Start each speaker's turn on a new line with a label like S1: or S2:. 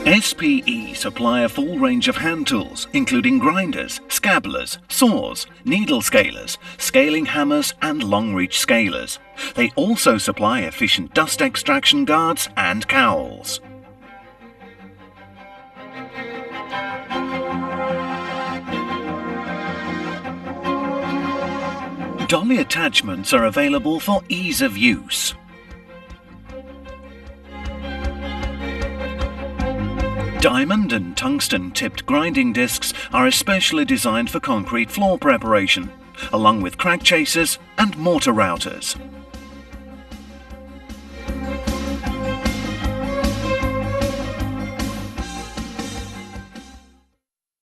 S1: SPE supply a full range of hand tools, including grinders, scabblers, saws, needle scalers, scaling hammers and long-reach scalers. They also supply efficient dust extraction guards and cowls. Dolly attachments are available for ease of use. Diamond and tungsten tipped grinding discs are especially designed for concrete floor preparation, along with crack chasers and mortar routers.